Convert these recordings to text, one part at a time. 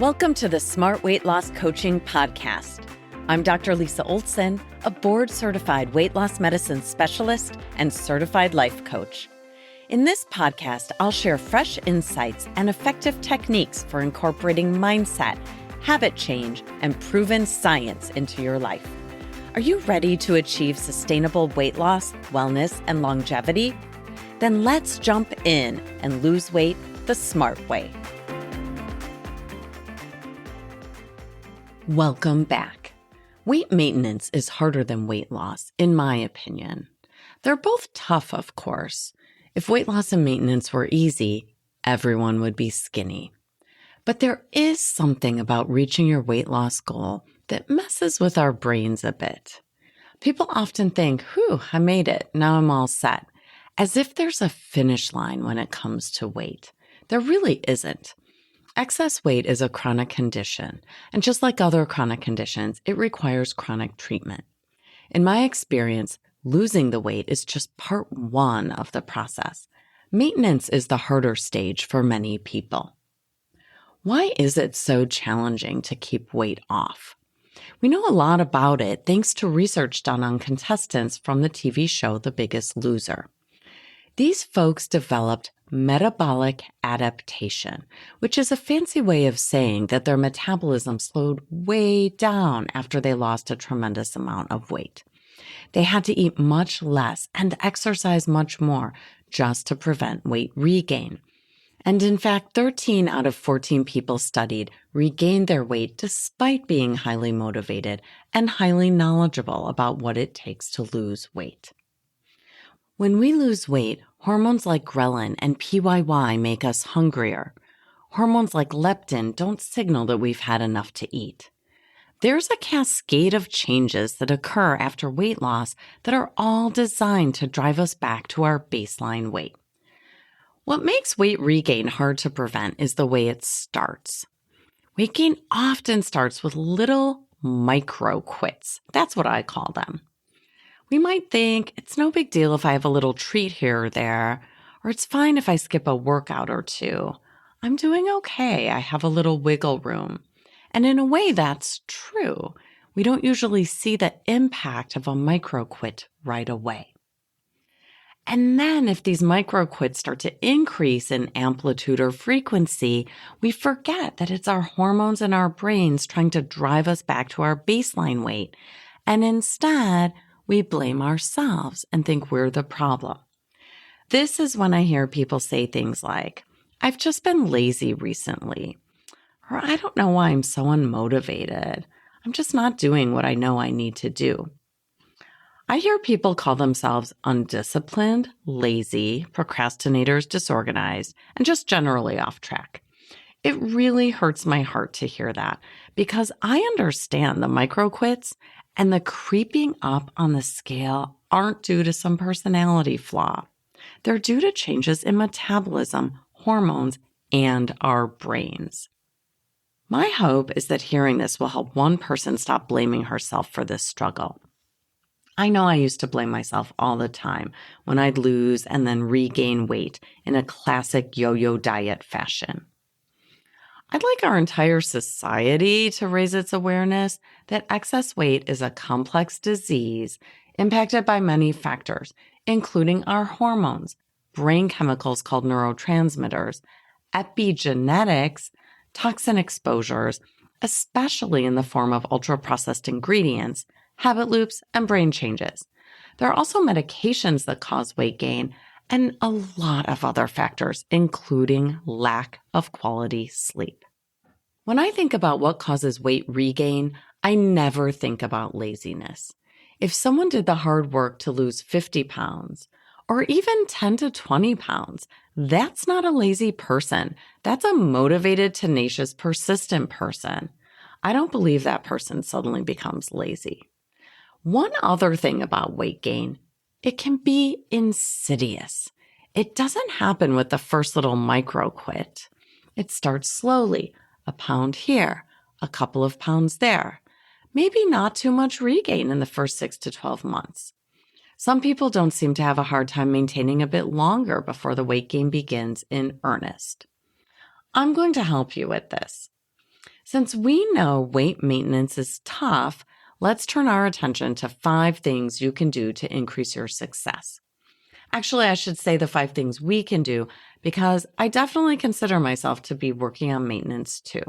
Welcome to the Smart Weight Loss Coaching Podcast. I'm Dr. Lisa Olson, a board-certified weight loss medicine specialist and certified life coach. In this podcast, I'll share fresh insights and effective techniques for incorporating mindset, habit change, and proven science into your life. Are you ready to achieve sustainable weight loss, wellness, and longevity? Then let's jump in and lose weight the smart way. Welcome back. Weight maintenance is harder than weight loss, in my opinion. They're both tough, of course. If weight loss and maintenance were easy, everyone would be skinny. But there is something about reaching your weight loss goal that messes with our brains a bit. People often think, whew, I made it, now I'm all set, as if there's a finish line when it comes to weight. There really isn't. Excess weight is a chronic condition, and just like other chronic conditions, it requires chronic treatment. In my experience, losing the weight is just part one of the process. Maintenance is the harder stage for many people. Why is it so challenging to keep weight off? We know a lot about it thanks to research done on contestants from the TV show The Biggest Loser. These folks developed metabolic adaptation, which is a fancy way of saying that their metabolism slowed way down after they lost a tremendous amount of weight. They had to eat much less and exercise much more just to prevent weight regain. And in fact, 13 out of 14 people studied regained their weight despite being highly motivated and highly knowledgeable about what it takes to lose weight. When we lose weight, hormones like ghrelin and PYY make us hungrier. Hormones like leptin don't signal that we've had enough to eat. There's a cascade of changes that occur after weight loss that are all designed to drive us back to our baseline weight. What makes weight regain hard to prevent is the way it starts. Weight gain often starts with little micro quits. That's what I call them. We might think it's no big deal if I have a little treat here or there, or it's fine if I skip a workout or two. I'm doing okay. I have a little wiggle room. And in a way, that's true. We don't usually see the impact of a micro quit right away. And then if these micro quits start to increase in amplitude or frequency, we forget that it's our hormones in our brains trying to drive us back to our baseline weight. And instead, we blame ourselves and think we're the problem. This is when I hear people say things like, I've just been lazy recently, or I don't know why I'm so unmotivated. I'm just not doing what I know I need to do. I hear people call themselves undisciplined, lazy, procrastinators, disorganized, and just generally off track. It really hurts my heart to hear that because I understand the micro quits and the creeping up on the scale aren't due to some personality flaw. They're due to changes in metabolism, hormones, and our brains. My hope is that hearing this will help one person stop blaming herself for this struggle. I know I used to blame myself all the time when I'd lose and then regain weight in a classic yo-yo diet fashion. I'd like our entire society to raise its awareness that excess weight is a complex disease impacted by many factors, including our hormones, brain chemicals called neurotransmitters, epigenetics, toxin exposures, especially in the form of ultra-processed ingredients, habit loops, and brain changes. There are also medications that cause weight gain and a lot of other factors, including lack of quality sleep. When I think about what causes weight regain, I never think about laziness. If someone did the hard work to lose 50 pounds, or even 10 to 20 pounds, that's not a lazy person. That's a motivated, tenacious, persistent person. I don't believe that person suddenly becomes lazy. One other thing about weight gain, it can be insidious. It doesn't happen with the first little micro quit. It starts slowly, a pound here, a couple of pounds there. Maybe not too much regain in the first 6 to 12 months. Some people don't seem to have a hard time maintaining a bit longer before the weight gain begins in earnest. I'm going to help you with this. Since we know weight maintenance is tough, let's turn our attention to 5 things you can do to increase your success. Actually, I should say the 5 things we can do because I definitely consider myself to be working on maintenance too.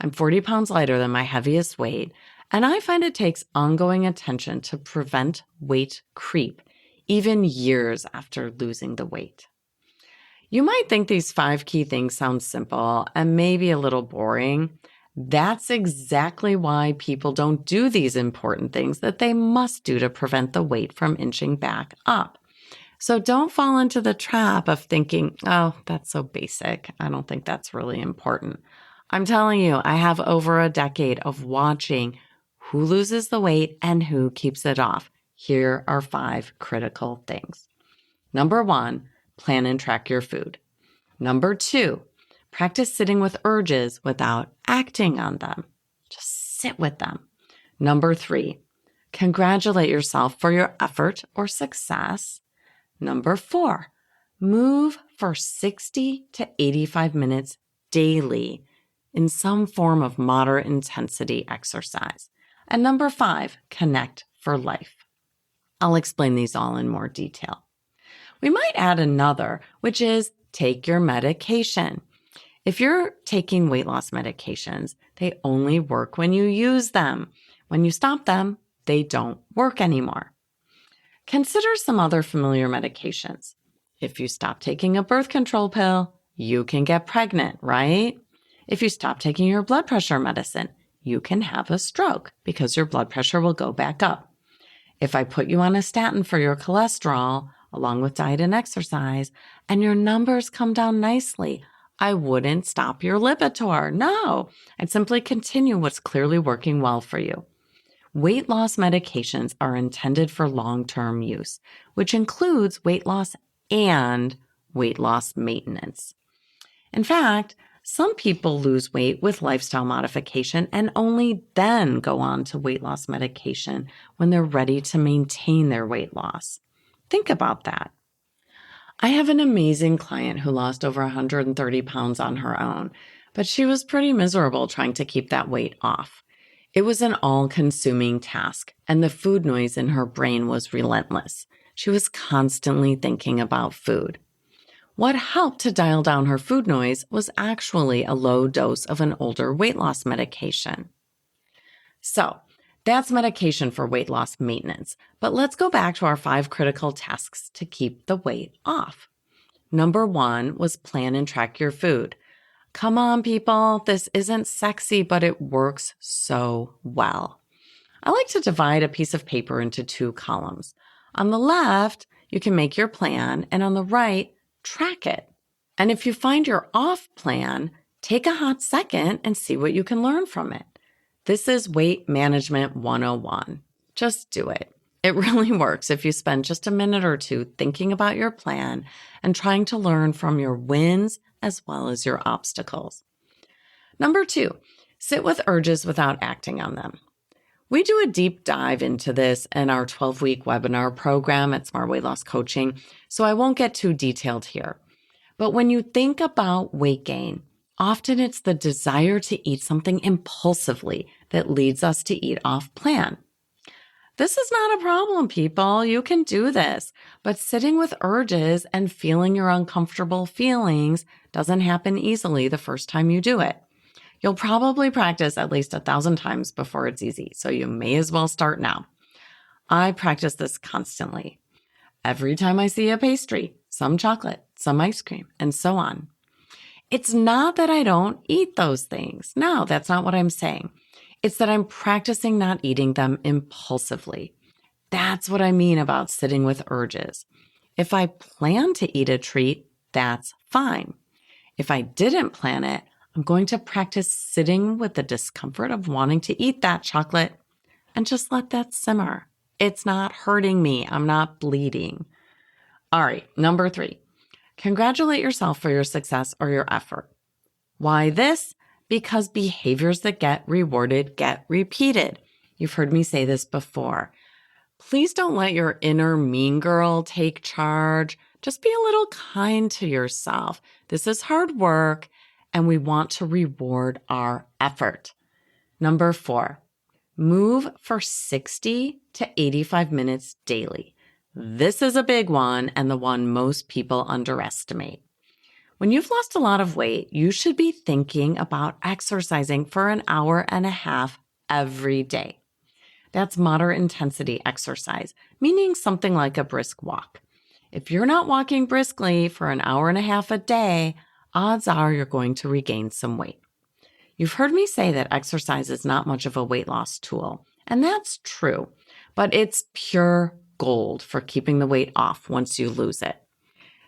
I'm 40 pounds lighter than my heaviest weight, and I find it takes ongoing attention to prevent weight creep, even years after losing the weight. You might think these 5 key things sound simple and maybe a little boring. That's exactly why people don't do these important things that they must do to prevent the weight from inching back up. So don't fall into the trap of thinking, oh, that's so basic. I don't think that's really important. I'm telling you, I have over a decade of watching who loses the weight and who keeps it off. Here are 5 critical things. Number 1, plan and track your food. Number 2, practice sitting with urges without acting on them. Just sit with them. Number 3, congratulate yourself for your effort or success. Number 4, move for 60 to 85 minutes daily in some form of moderate intensity exercise. And number 5, connect for life. I'll explain these all in more detail. We might add another, which is take your medication. If you're taking weight loss medications, they only work when you use them. When you stop them, they don't work anymore. Consider some other familiar medications. If you stop taking a birth control pill, you can get pregnant, right? If you stop taking your blood pressure medicine, you can have a stroke because your blood pressure will go back up. If I put you on a statin for your cholesterol, along with diet and exercise, and your numbers come down nicely, I wouldn't stop your Lipitor. No, I'd simply continue what's clearly working well for you. Weight loss medications are intended for long-term use, which includes weight loss and weight loss maintenance. In fact, some people lose weight with lifestyle modification and only then go on to weight loss medication when they're ready to maintain their weight loss. Think about that. I have an amazing client who lost over 130 pounds on her own, but she was pretty miserable trying to keep that weight off. It was an all-consuming task, and the food noise in her brain was relentless. She was constantly thinking about food. What helped to dial down her food noise was actually a low dose of an older weight loss medication. So, that's medication for weight loss maintenance. But let's go back to our 5 critical tasks to keep the weight off. Number 1 was plan and track your food. Come on, people. This isn't sexy, but it works so well. I like to divide a piece of paper into 2 columns. On the left, you can make your plan, and on the right, track it. And if you find you're off plan, take a hot second and see what you can learn from it. This is Weight Management 101. Just do it. It really works if you spend just a minute or 2 thinking about your plan and trying to learn from your wins as well as your obstacles. Number 2, sit with urges without acting on them. We do a deep dive into this in our 12-week webinar program at Smart Weight Loss Coaching, so I won't get too detailed here. But when you think about weight gain, often it's the desire to eat something impulsively that leads us to eat off plan. This is not a problem, people. You can do this. But sitting with urges and feeling your uncomfortable feelings doesn't happen easily the first time you do it. You'll probably practice at least 1,000 times before it's easy, so you may as well start now. I practice this constantly. Every time I see a pastry, some chocolate, some ice cream, and so on. It's not that I don't eat those things. No, that's not what I'm saying. It's that I'm practicing not eating them impulsively. That's what I mean about sitting with urges. If I plan to eat a treat, that's fine. If I didn't plan it, I'm going to practice sitting with the discomfort of wanting to eat that chocolate and just let that simmer. It's not hurting me. I'm not bleeding. All right, number 3, congratulate yourself for your success or your effort. Why this? Because behaviors that get rewarded get repeated. You've heard me say this before. Please don't let your inner mean girl take charge. Just be a little kind to yourself. This is hard work. and we want to reward our effort. Number 4, move for 60 to 85 minutes daily. This is a big one and the one most people underestimate. When you've lost a lot of weight, you should be thinking about exercising for an hour and a half every day. That's moderate intensity exercise, meaning something like a brisk walk. If you're not walking briskly for an hour and a half a day, odds are you're going to regain some weight. You've heard me say that exercise is not much of a weight loss tool, and that's true, but it's pure gold for keeping the weight off once you lose it.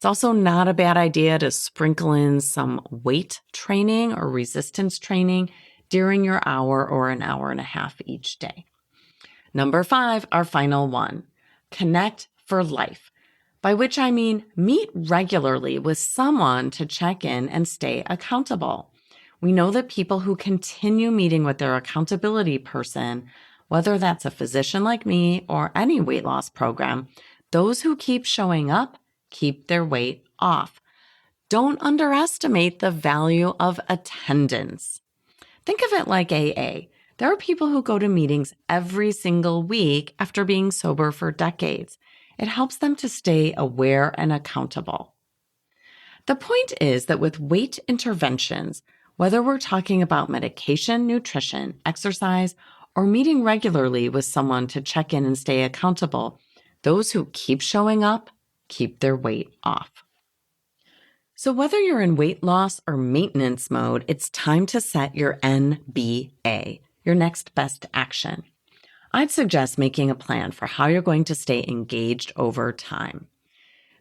It's also not a bad idea to sprinkle in some weight training or resistance training during your hour or an hour and a half each day. Number 5, our final one, connect for life, by which I mean meet regularly with someone to check in and stay accountable. We know that people who continue meeting with their accountability person, whether that's a physician like me or any weight loss program, those who keep showing up keep their weight off. Don't underestimate the value of attendance. Think of it like AA. There are people who go to meetings every single week after being sober for decades. It helps them to stay aware and accountable. The point is that with weight interventions, whether we're talking about medication, nutrition, exercise, or meeting regularly with someone to check in and stay accountable, those who keep showing up keep their weight off. So whether you're in weight loss or maintenance mode, it's time to set your NBA, your next best action. I'd suggest making a plan for how you're going to stay engaged over time.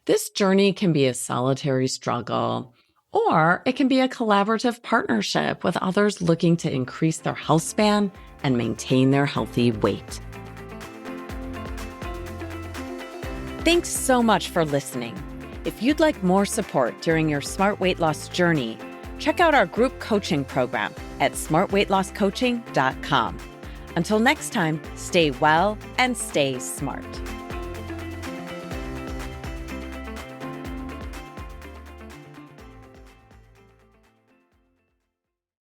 This journey can be a solitary struggle, or it can be a collaborative partnership with others looking to increase their health span and maintain their healthy weight. Thanks so much for listening. If you'd like more support during your smart weight loss journey, check out our group coaching program at smartweightlosscoaching.com. Until next time, stay well and stay smart.